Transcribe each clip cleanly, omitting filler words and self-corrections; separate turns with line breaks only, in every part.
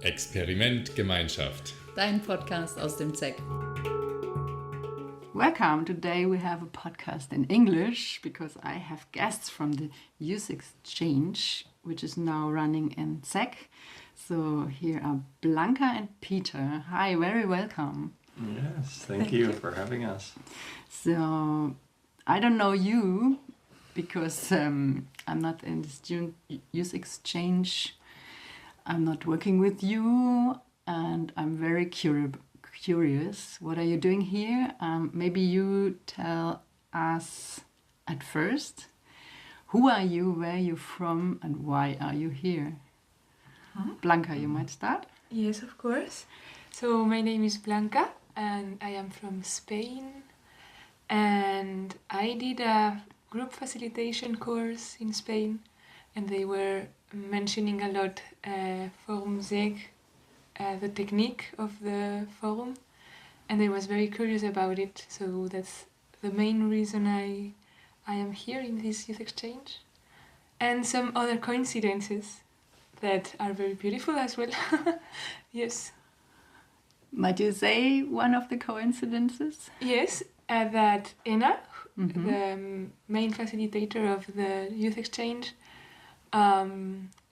Experiment Gemeinschaft.
Dein Podcast aus dem ZEGG.
Welcome. Today we have a podcast in English because I have guests from the Youth Exchange, which is now running in ZEGG. So here are Blanca and Peter. Hi, very welcome.
Yes, thank you for having us.
So I don't know you because I'm not in the student youth exchange. I'm not working with you, and I'm very curious. What are you doing here? Maybe you tell us at first. Who are you? Where are you from? And why are you here? Blanca, you might start.
Yes, of course. So my name is Blanca and I am from Spain, and I did a group facilitation course in Spain, and they were mentioning a lot Forum ZEGG, the technique of the forum, and I was very curious about it, so that's the main reason I am here in this youth exchange. And some other coincidences that are very beautiful as well. Yes.
Might you say one of the coincidences?
Yes, that Enna, the main facilitator of the youth exchange,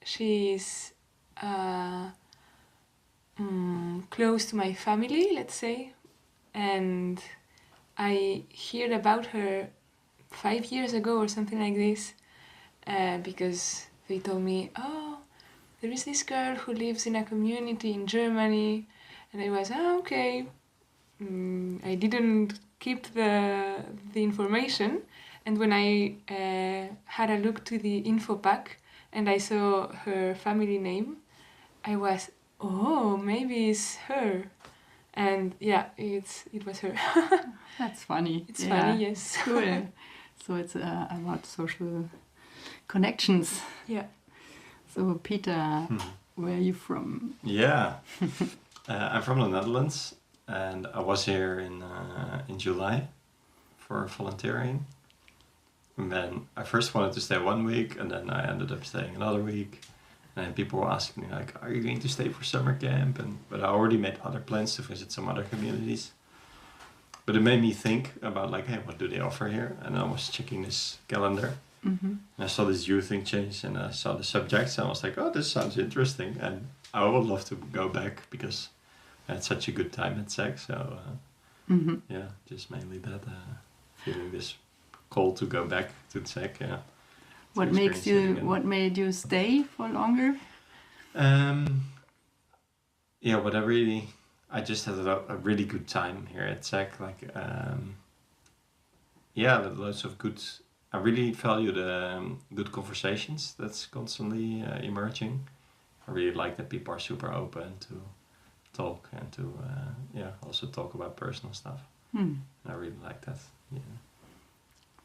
she is close to my family, let's say, and I heard about her 5 years ago or something like this, because they told me, oh, there is this girl who lives in a community in Germany, and I was, okay. I didn't keep the information, and when I had a look to the info pack and I saw her family name, I was, oh, maybe it's her. And yeah, it was her.
That's funny.
It's funny, yes.
Cool. So it's about social connections.
Yeah.
So Peter, where are you from?
Yeah, I'm from the Netherlands, and I was here in July for volunteering. And then I first wanted to stay 1 week, and then I ended up staying another week. And people were asking me, like, are you going to stay for summer camp? But I already made other plans to visit some other communities. But it made me think about, like, hey, what do they offer here? And I was checking this calendar. And I saw this youth exchange, and I saw the subjects, and I was like, oh, this sounds interesting. And I would love to go back because I had such a good time at ZEGG. So, yeah, just mainly that, feeling this call to go back to ZEGG, yeah.
What made you stay for longer?
Yeah, I just had a really good time here at ZEGG. Like, yeah, lots of good. I really value the good conversations that's constantly emerging. I really like that people are super open to talk and to also talk about personal stuff. I really like that. Yeah.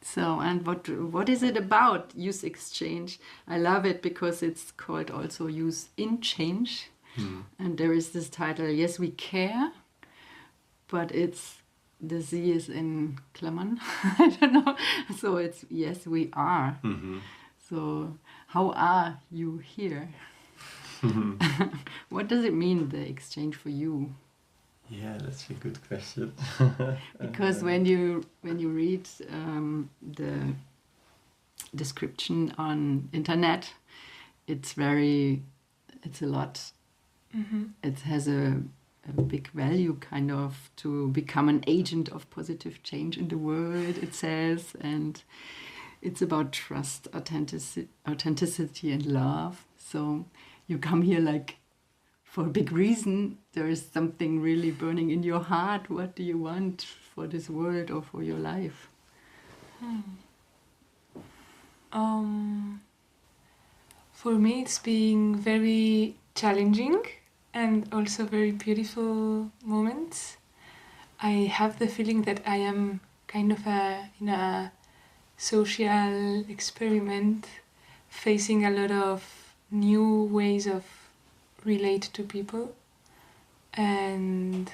So, and what is it about Youth Exchange? I love it because it's called also Youth in Change. And there is this title, Yes, We Care, but the Z is in Klammern. I don't know. So it's Yes, We Are. So how are you here? What does it mean, the exchange for you?
Yeah, that's a good question.
Because when you read the description on internet, it's a lot. It has a big value, kind of, to become an agent of positive change in the world, it says, and it's about trust, authenticity and love. So you come here like for a big reason. There is something really burning in your heart. What do you want for this world or for your life?
For me, it's been very challenging and also very beautiful moments. I have the feeling that I am kind of in a social experiment, facing a lot of new ways of relate to people. And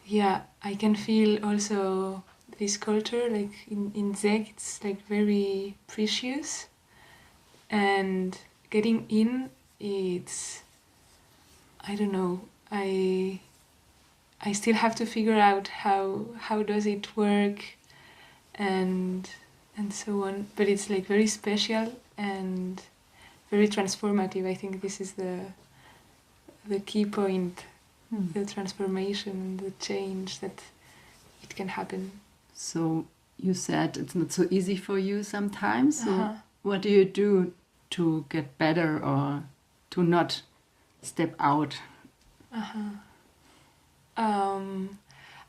yeah, I can feel also this culture, like in ZEGG, it's like very precious, and getting in, it's I don't know. I still have to figure out how does it work, and so on. But it's like very special and very transformative. I think this is the key point, the transformation, the change that it can happen.
So you said it's not so easy for you sometimes. So what do you do to get better or to not step out?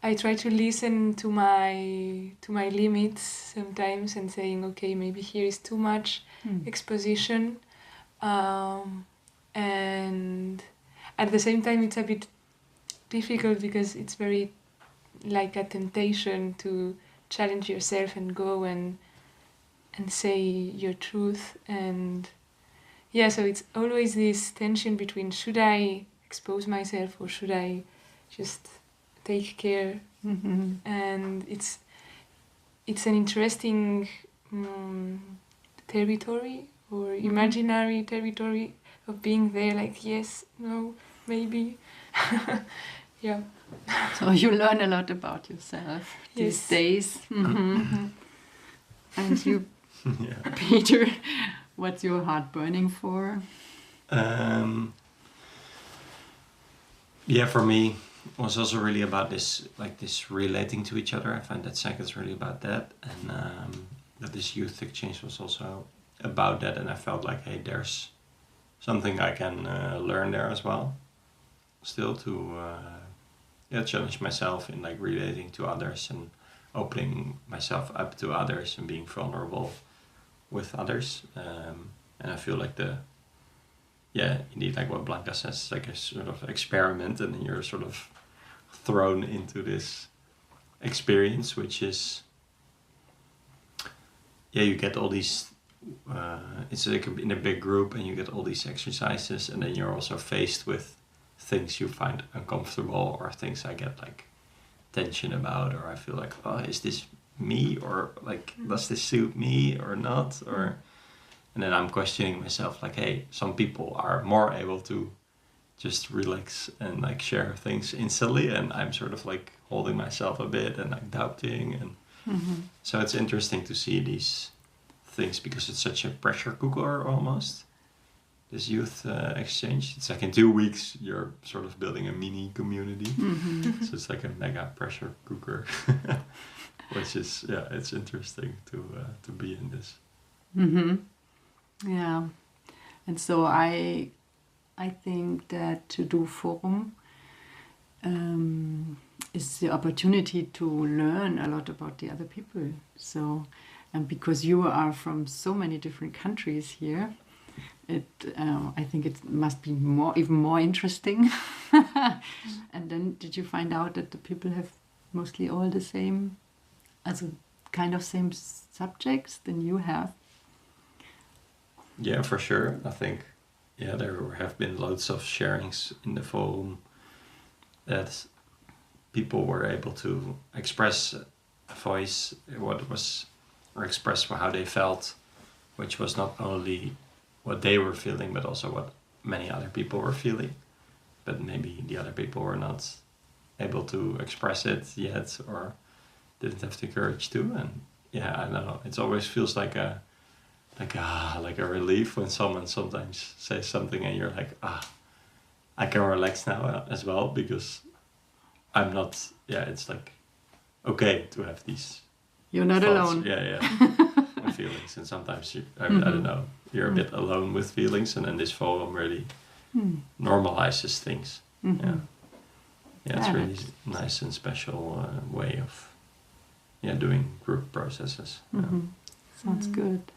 I try to listen to my limits sometimes and saying, okay, maybe here is too much exposition, and at the same time it's a bit difficult because it's very like a temptation to challenge yourself and go and say your truth, and so it's always this tension between should I expose myself or should I just take care. And it's an interesting territory or imaginary territory of being there, like yes, no, maybe. Yeah.
So you learn a lot about yourself these days. And you, Peter, what's your heart burning for?
For me, it was also really about this relating to each other. I find that ZEGG is really about that, and that this youth exchange was also about that. And I felt like, hey, there's something I can learn there as well. Still to challenge myself in like relating to others and opening myself up to others and being vulnerable with others. And I feel like indeed, like what Blanca says, like a sort of experiment, and then you're sort of thrown into this experience, which is, you get all these, it's like in a big group, and you get all these exercises, and then you're also faced with things you find uncomfortable, or things I get like tension about, or I feel like, oh, is this me, or like, does this suit me or not, or... And then I'm questioning myself, like, hey, some people are more able to just relax and like share things instantly, and I'm sort of like holding myself a bit and like doubting, and so it's interesting to see these things because it's such a pressure cooker almost. This youth exchange, it's like in 2 weeks you're sort of building a mini community, so it's like a mega pressure cooker, which is it's interesting to be in this.
Yeah, and so I think that to do Forum is the opportunity to learn a lot about the other people. So, and because you are from so many different countries here, I think it must be even more interesting. And then, did you find out that the people have mostly all the same, also kind of same subjects than you have?
Yeah, for sure. I think, there have been loads of sharings in the forum that people were able to express a voice, or express how they felt, which was not only what they were feeling, but also what many other people were feeling. But maybe the other people were not able to express it yet, or didn't have the courage to. And I don't know. It always feels like a relief when someone sometimes says something and you're like, I can relax now as well, because I'm not, it's like okay to have these
You're not
thoughts.
alone.
And feelings, and sometimes I don't know, you're a bit alone with feelings, and then this forum really normalizes things. It's really nice and special way of doing group processes.
Sounds good.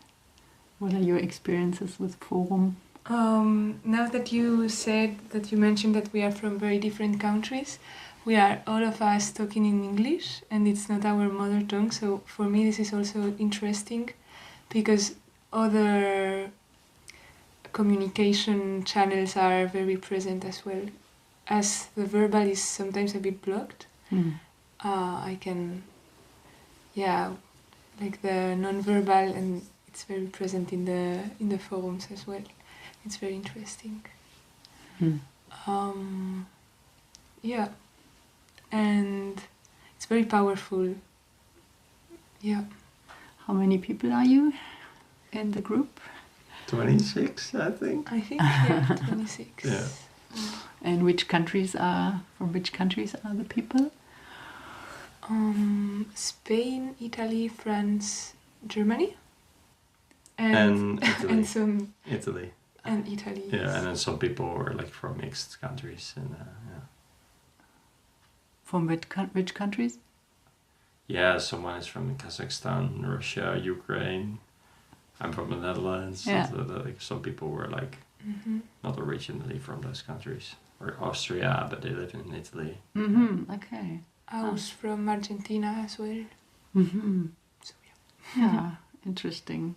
What are your experiences with Forum?
Now that you mentioned that we are from very different countries, we are all of us talking in English, and it's not our mother tongue, so for me this is also interesting, because other communication channels are very present as well. As the verbal is sometimes a bit blocked, I can, like the non-verbal, and it's very present in the forums as well. It's very interesting. Yeah, and it's very powerful. Yeah.
How many people are you in the group?
26, I think.
I think yeah, 26.
Yeah.
And from which countries are the people?
Spain, Italy, France, Germany,
And Italy.
and some
Italy.
and Italy.
Yeah, and then some people were like from mixed countries, and yeah.
From which countries?
Yeah, someone is from Kazakhstan, Russia, Ukraine. I'm from the Netherlands.
Yeah.
So like some people were like
Mm-hmm.
not originally from those countries, or Austria, but they live in Italy.
Mm-hmm. Okay.
I was from Argentina as well.
Mm-hmm.
So yeah.
Yeah, interesting.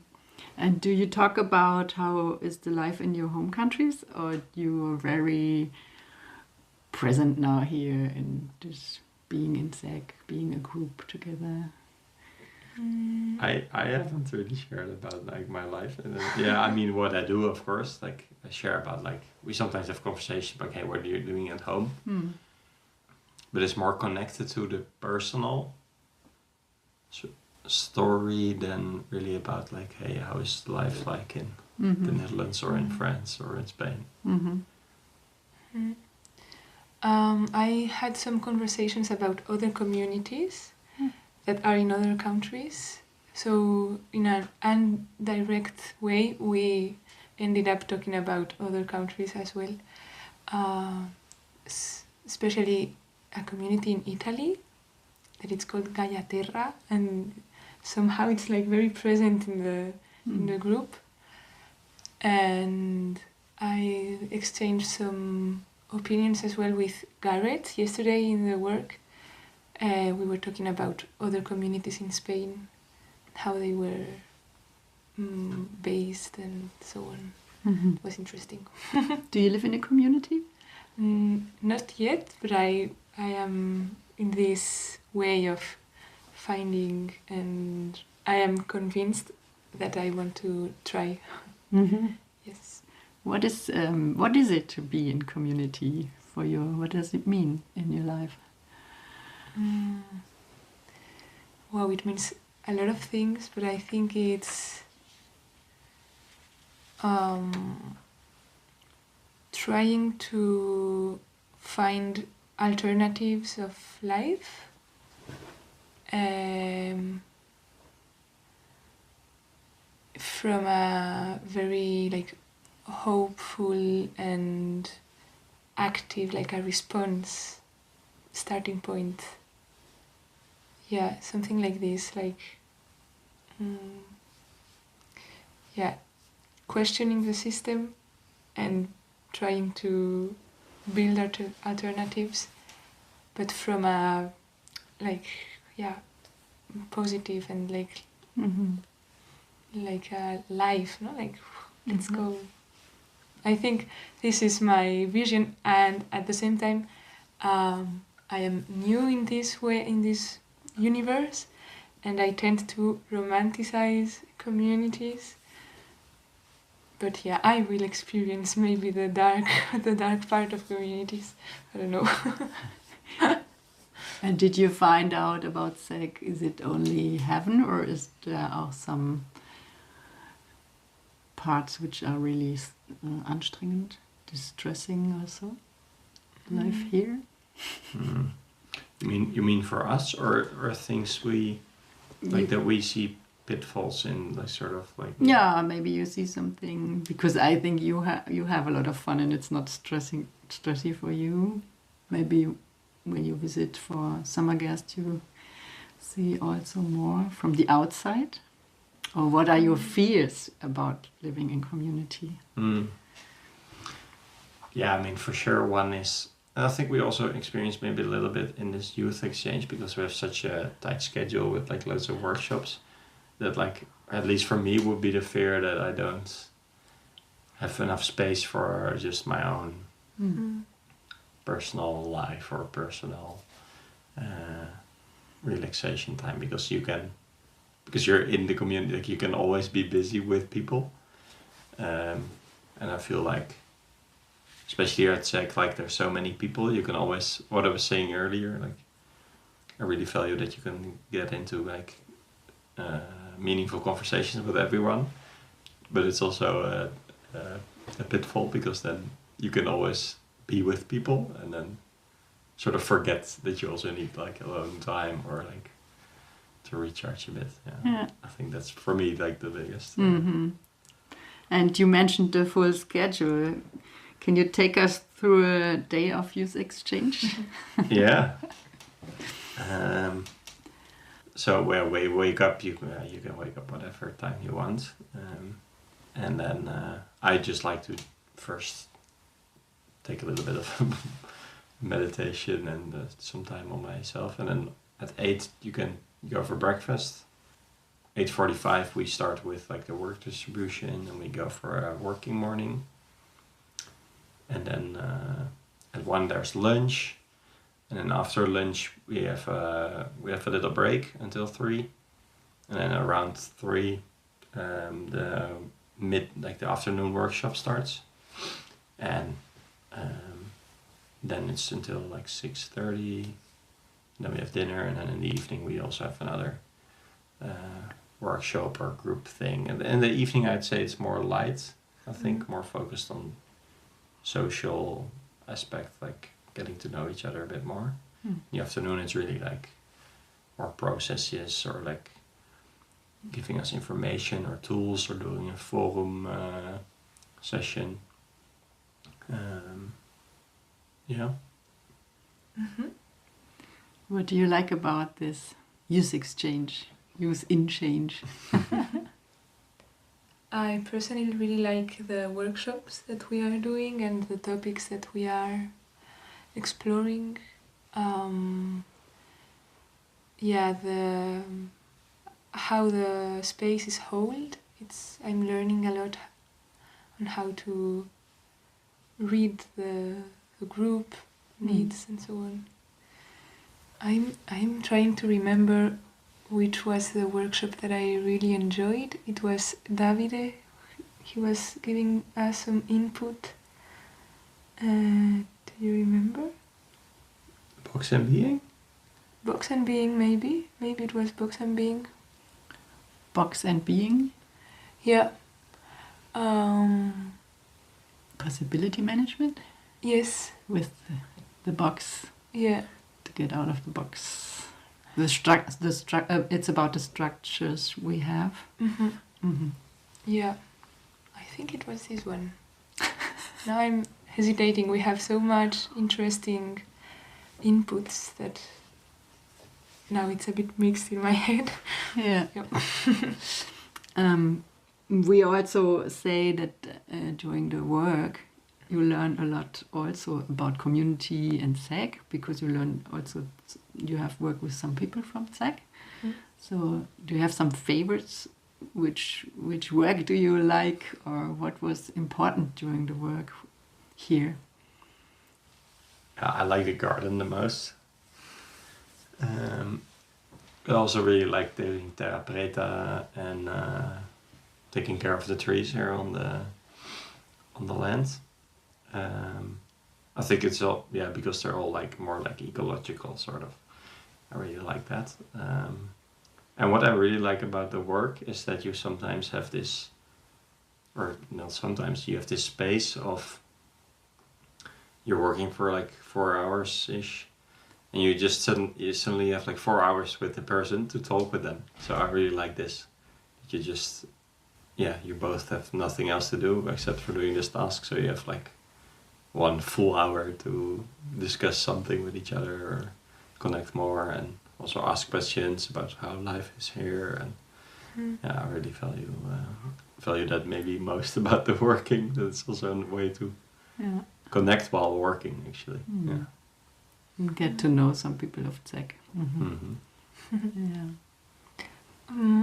And do you talk about how is the life in your home countries, or you are very present now here in this being in ZEGG, being a group together?
I haven't really shared about like my life. And yeah, I mean what I do, of course. Like I share about like we sometimes have conversations about hey, what are you doing at home? But it's more connected to the personal story than really about like hey, how is life like in the Netherlands or in France or in Spain?
I had some conversations about other communities that are in other countries. So in an indirect way, we ended up talking about other countries as well. Especially a community in Italy that it's called Gaia Terra, and somehow it's like very present in the group. And I exchanged some opinions as well with Garrett yesterday in the work. We were talking about other communities in Spain, how they were based and so on. It was interesting.
Do you live in a community?
Not yet, but I am in this way of finding, and I am convinced that I want to try. Yes.
What is it to be in community for you? What does it mean in your life?
Wow, it means a lot of things, but I think it's trying to find alternatives of life, from a very like hopeful and active, like a response starting point. Yeah, something like this, like questioning the system and trying to build alternatives, but from a positive and like a life, no, like let's go. I think this is my vision, and at the same time, I am new in this way, in this universe, and I tend to romanticize communities. But yeah, I will experience maybe the dark part of communities. I don't know.
And did you find out about ZEGG? Is it only heaven, or is there are some parts which are really anstrengend, distressing also? Life here?
You mean for us, or things we like that we see pitfalls in, like sort of like?
Yeah, maybe you see something, because I think you have a lot of fun and it's not stressy for you. Maybe when you visit for summer guests, you see also more from the outside. Or what are your fears about living in community?
Yeah, I mean, for sure one is, and I think we also experience maybe a little bit in this youth exchange, because we have such a tight schedule with like loads of workshops, that like, at least for me, would be the fear that I don't have enough space for just my own personal life or personal relaxation time, because you're in the community, like you can always be busy with people, and I feel like especially here at ZEGG, like there's so many people, you can always, what I was saying earlier, like I really value that you can get into like meaningful conversations with everyone, but it's also a pitfall because then you can always be with people and then sort of forget that you also need like alone time or like to recharge a bit. Yeah. I think that's for me like the biggest.
And you mentioned the full schedule. Can you take us through a day of youth exchange?
Yeah. So where we wake up, you can wake up whatever time you want, and then I just like to first take a little bit of meditation and some time on myself, and then at 8 you can go for breakfast. 8:45 we start with like the work distribution, and we go for a working morning, and then at 1 there's lunch. And then after lunch we have a little break until 3, and then around 3 the afternoon workshop starts, and then it's until like 6:30. Then we have dinner, and then in the evening we also have another workshop or group thing. And in the evening I'd say it's more light. I think more focused on social aspect, like getting to know each other a bit more. In the afternoon it's really like more processes or like giving us information or tools or doing a forum session.
What do you like about this youth exchange, youth in change?
I personally really like the workshops that we are doing and the topics that we are exploring. How the space is held. I'm learning a lot on how to read the group needs and so on. I'm trying to remember which was the workshop that I really enjoyed. It was Davide. He was giving us some input. Do you remember?
Box and Being?
Box and Being, maybe. Maybe it was Box and Being.
Box and Being?
Yeah.
Possibility management?
Yes.
With the box.
Yeah.
To get out of the box. It's about the structures we have.
Yeah. I think it was this one. Now I'm hesitating. We have so much interesting inputs that now it's a bit mixed in my head.
Yeah. We also say that during the work you learn a lot also about community and ZEGG, because you learn also, you have worked with some people from ZEGG. So do you have some favorites? Which work do you like, or what was important during the work here?
I like the garden the most. I also really like doing terra preta and taking care of the trees here on the land. I think it's all because they're all like more like ecological sort of. I really like that. And what I really like about the work is that you sometimes have this, or not sometimes, you have this space of you're working for like 4 hours ish, and you just suddenly have like 4 hours with the person to talk with them. So I really like this. You just, you both have nothing else to do except for doing this task. So you have like 1 full hour to discuss something with each other or connect more, and also ask questions about how life is here. And I really value that maybe most about the working. That's also a way to connect while working, actually.
Get to know some people of ZEGG.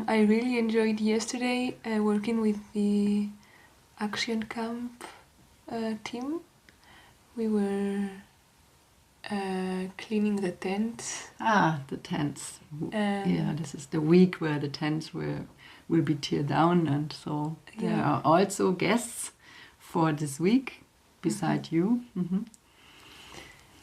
I really enjoyed yesterday working with the Action Camp team. We were cleaning the tents.
The tents. This is the week where the tents will be teared down, and so there are also guests for this week. beside you.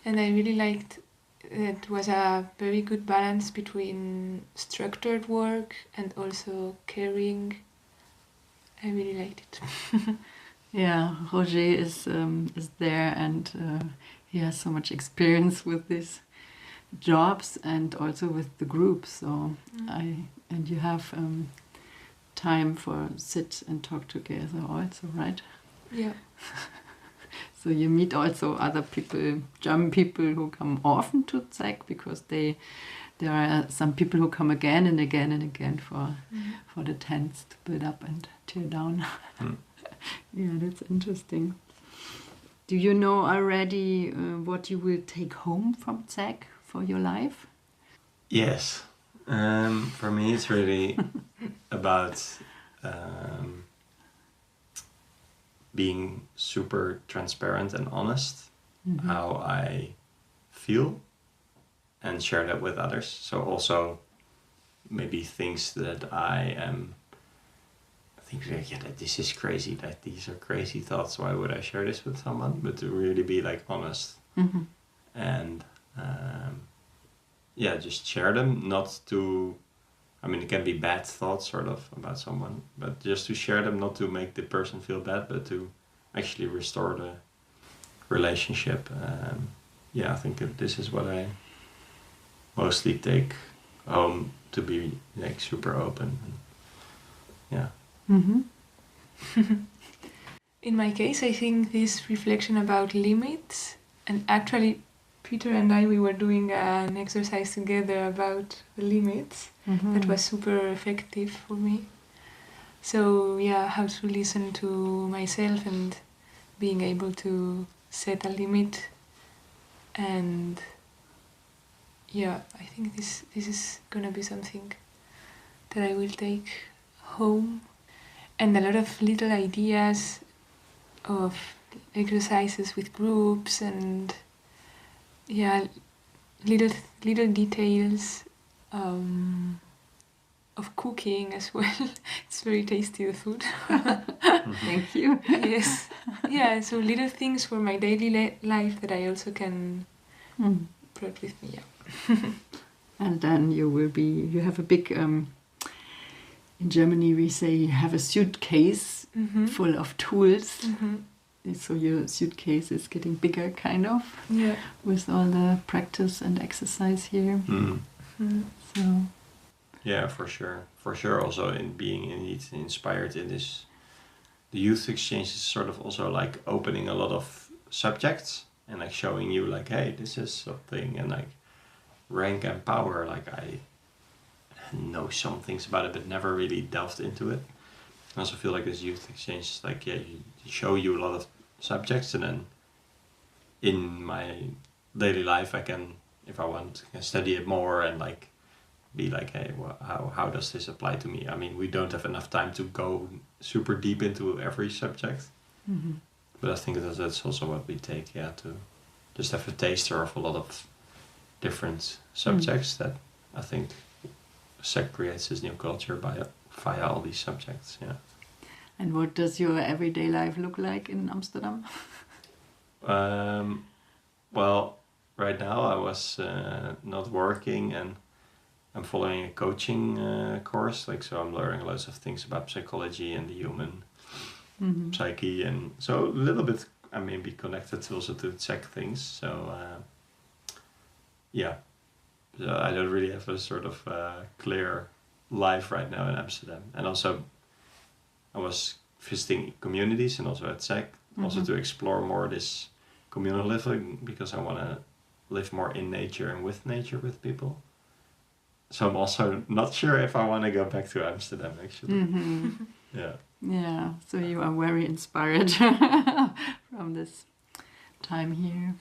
And I really liked it was a very good balance between structured work and also caring. I really liked it.
Yeah, Roger is there, and he has so much experience with these jobs and also with the group. So and you have time for sit and talk together also, right?
Yeah.
So you meet also other people, German people who come often to ZEGG, because there are some people who come again and again and again for the tents to build up and tear down. Yeah, that's interesting. Do you know already what you will take home from ZEGG for your life?
Yes. For me, it's really about being super transparent and honest, how I feel, and share that with others. So also maybe things that I think like, yeah, that this is crazy, that these are crazy thoughts, why would I share this with someone? But to really be like honest and just share them, not to, I mean, it can be bad thoughts sort of about someone, but just to share them, not to make the person feel bad, but to actually restore the relationship. I think that this is what I mostly take home, to be like super open. Yeah.
In my case, I think this reflection about limits, and actually Peter and I, we were doing an exercise together about the limits that was super effective for me. So yeah, how to listen to myself and being able to set a limit. And yeah, I think this is gonna be something that I will take home. And a lot of little ideas of exercises with groups, and little details of cooking as well. It's very tasty, the food.
Thank you.
Yes. Yeah, so little things for my daily life that I also can brought with me. Yeah.
And then you have a big, in Germany we say you have a suitcase full of tools. So your suitcase is getting bigger, kind of, with all the practice and exercise here. So.
Yeah, for sure. For sure, also in being inspired in this, the youth exchange is sort of also like opening a lot of subjects and like showing you like, hey, this is something, and like rank and power, like I know some things about it but never really delved into it. I also feel like this youth exchange is like, you show you a lot of subjects, and then in my daily life I can, if I want, can study it more and like be like, hey, well, how does this apply to me? I mean, we don't have enough time to go super deep into every subject, but I think that's also what we take, to just have a taster of a lot of different subjects that I think ZEGG creates this new culture via all these subjects.
And what does your everyday life look like in Amsterdam?
Well, right now I was not working, and I'm following a coaching course, so I'm learning lots of things about psychology and the human psyche, and so a little bit I may be connected also to ZEGG things. So so I don't really have a sort of clear life right now in Amsterdam, and also I was visiting communities and also at ZEGG, also to explore more this communal living, because I want to live more in nature and with people. So I'm also not sure if I want to go back to Amsterdam, actually.
Yeah, so you are very inspired from this time here.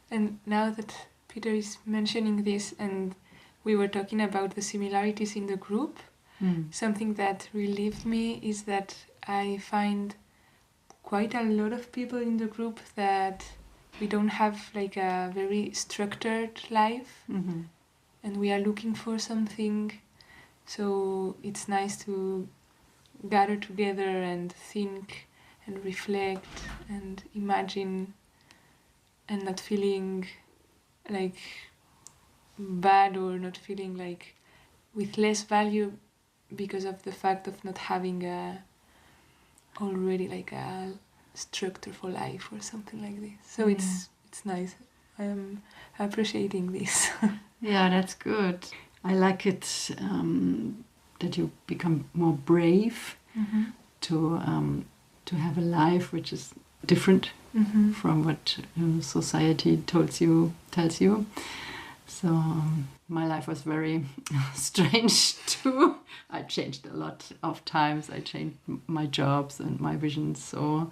And now that Peter is mentioning this, and we were talking about the similarities in the group, something that relieved me is that I find quite a lot of people in the group that we don't have like a very structured life, and we are looking for something. So it's nice to gather together and think and reflect and imagine and not feeling like bad or not feeling like with less value because of the fact of not having already like a structure for life or something like this. So it's nice. I am appreciating this.
Yeah, that's good. I like it that you become more brave to have a life which is different from what society tells you. So my life was very strange too. I changed a lot of times. I changed my jobs and my visions. So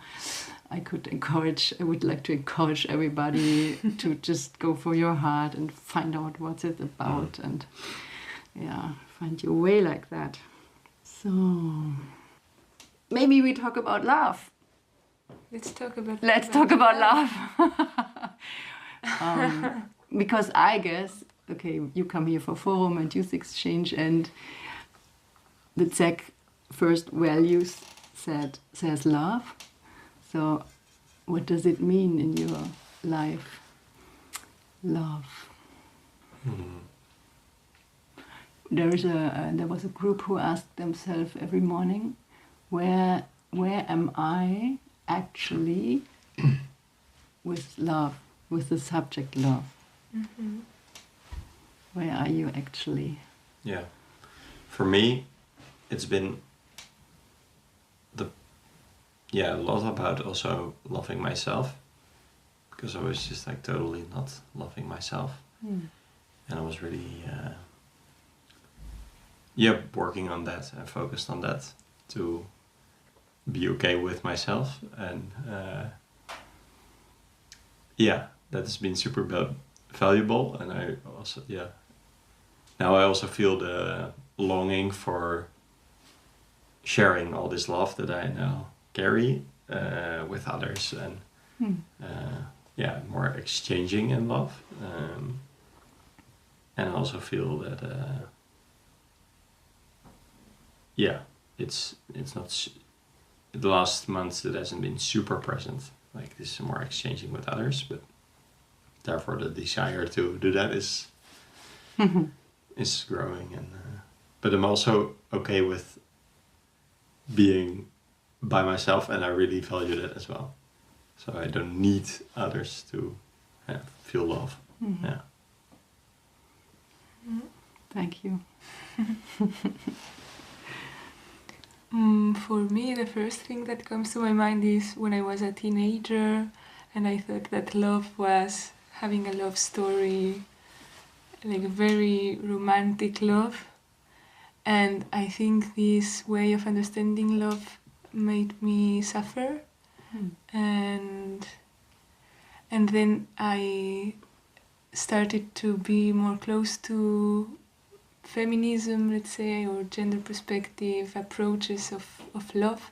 I would like to encourage everybody to just go for your heart and find out what it's about and find your way like that. So maybe we talk about love.
Let's talk about
love. Because I guess, okay, you come here for forum and youth exchange, and the ZEGG first values says love. So what does it mean in your life? Love. There was a group who asked themselves every morning, where am I actually with love, with the subject love? Where are you actually?
Yeah. For me, it's been a lot about also loving myself, because I was just like totally not loving myself. And I was really working on that and focused on that to be okay with myself. And that has been super valuable. And I also now I also feel the longing for sharing all this love that I now carry with others, and more exchanging in love. And I also feel that it's not the last months it hasn't been super present, like this more exchanging with others, but therefore the desire to do that is is growing. And but I'm also okay with being by myself, and I really value that as well. So I don't need others to feel love. Yeah.
Thank you.
For me, the first thing that comes to my mind is when I was a teenager and I thought that love was having a love story, like a very romantic love. And I think this way of understanding love made me suffer. And then I started to be more close to feminism, let's say, or gender perspective approaches of love.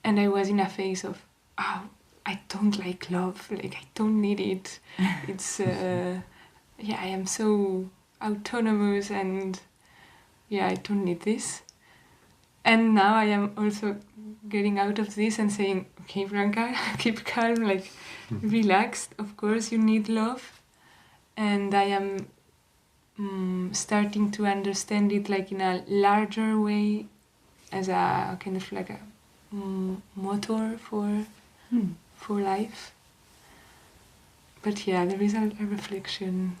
And I was in a phase of, I don't like love, like I don't need it. It's, I am so autonomous and I don't need this. And now I am also getting out of this and saying, okay, Blanca, keep calm, like relaxed. Of course you need love. And I am starting to understand it like in a larger way, as a kind of like a motor for life. But there is a reflection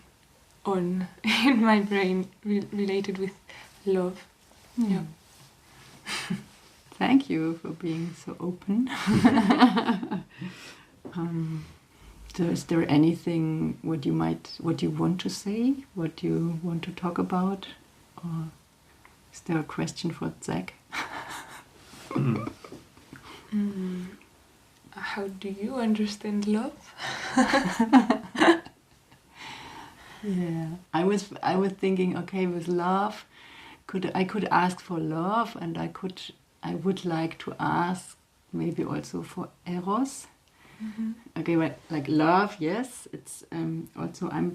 on in my brain related with love. Yeah.
Thank you for being so open. So is there anything what you want to say, what you want to talk about, or is there a question for ZEGG?
How do you understand love?
I was thinking, okay, with love, I could ask for love, and I would like to ask maybe also for eros. Okay, well, like love, yes. It's also I'm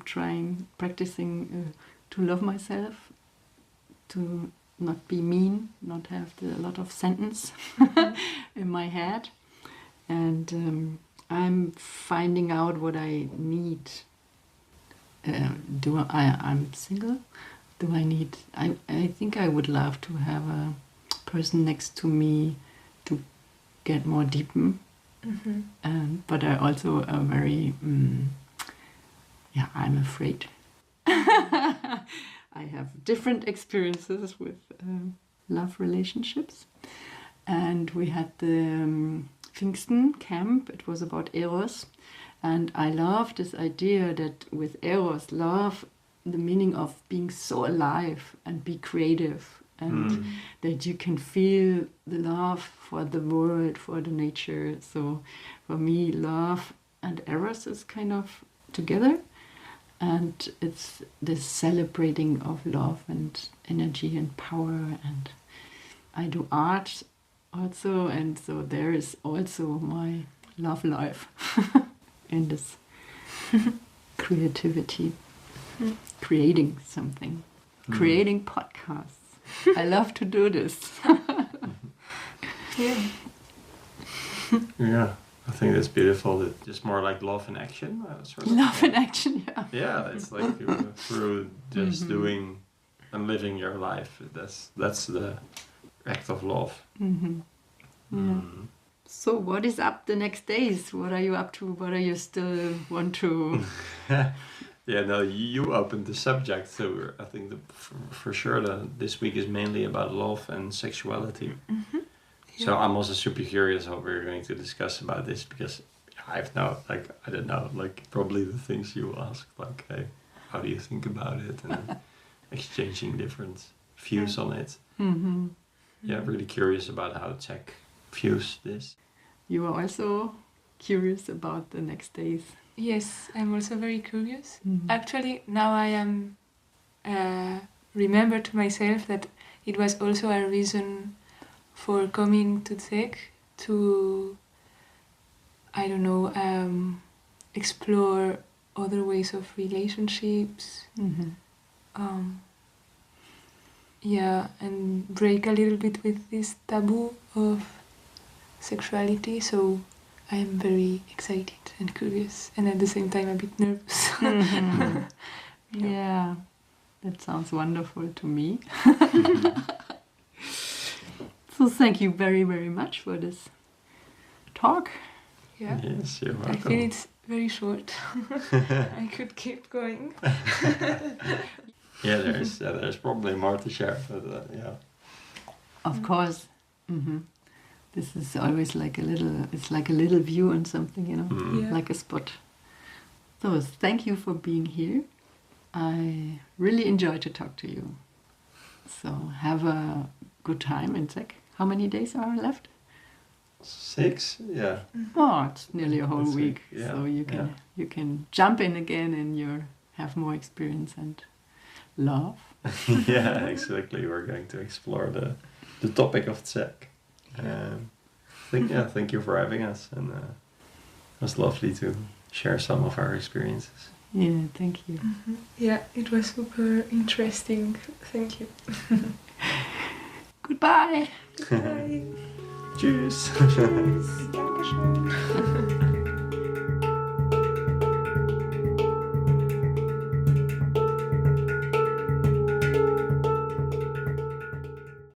practicing to love myself, to not be mean, not have a lot of sentence in my head. and I'm finding out what I need. I'm single? Do I need? I think I would love to have a person next to me to get more deepen. But I also very I'm afraid. I have different experiences with love relationships, and we had the Pfingsten camp. It was about Eros, and I love this idea that with Eros, love, the meaning of being so alive and be creative, and that you can feel the love for the world, for the nature. So for me, love and Eros is kind of together, and it's this celebrating of love and energy and power. And I do art also, and so there is also my love life in this creativity, creating something, creating podcasts. I love to do this.
Yeah.
Yeah, I think that's beautiful. That just more like love in action. Sort of.
Love in action, yeah.
Yeah, it's like through just doing and living your life. That's the act of love.
Yeah. So what is up the next days? What are you up to? What are you still want to...
Yeah, no, you opened the subject, so I think for sure this week is mainly about love and sexuality. So I'm also super curious how we're going to discuss about this, because I don't know, probably the things you will ask, like, hey, how do you think about it, and exchanging different views on it. Yeah, really curious about how ZEGG views this.
You are also curious about the next days.
Yes, I'm also very curious. Actually, now I am remember to myself that it was also a reason for coming to ZEGG to, I don't know, explore other ways of relationships. And break a little bit with this taboo of sexuality. So I am very excited and curious, and at the same time a bit nervous.
Yeah, that sounds wonderful to me. So thank you very, very much for this talk.
Yeah.
Yes, you're welcome.
I feel it's very short. I could keep going.
Yeah, there's probably more to share, but yeah.
Of course. This is always like it's like a little view on something,
Yeah.
like a spot. So thank you for being here. I really enjoyed to talk to you. So have a good time in ZEGG. How many days are left?
6, yeah.
Oh, it's nearly a whole
That's
week.
it, yeah,
So you can jump in again and have more experience and love.
Yeah, exactly. We're going to explore the topic of ZEGG. Thank you for having us, and it was lovely to share some of our experiences.
Yeah, thank you.
Yeah, it was super interesting. Thank you.
Goodbye.
Bye.
Tschüss.
Dankeschön.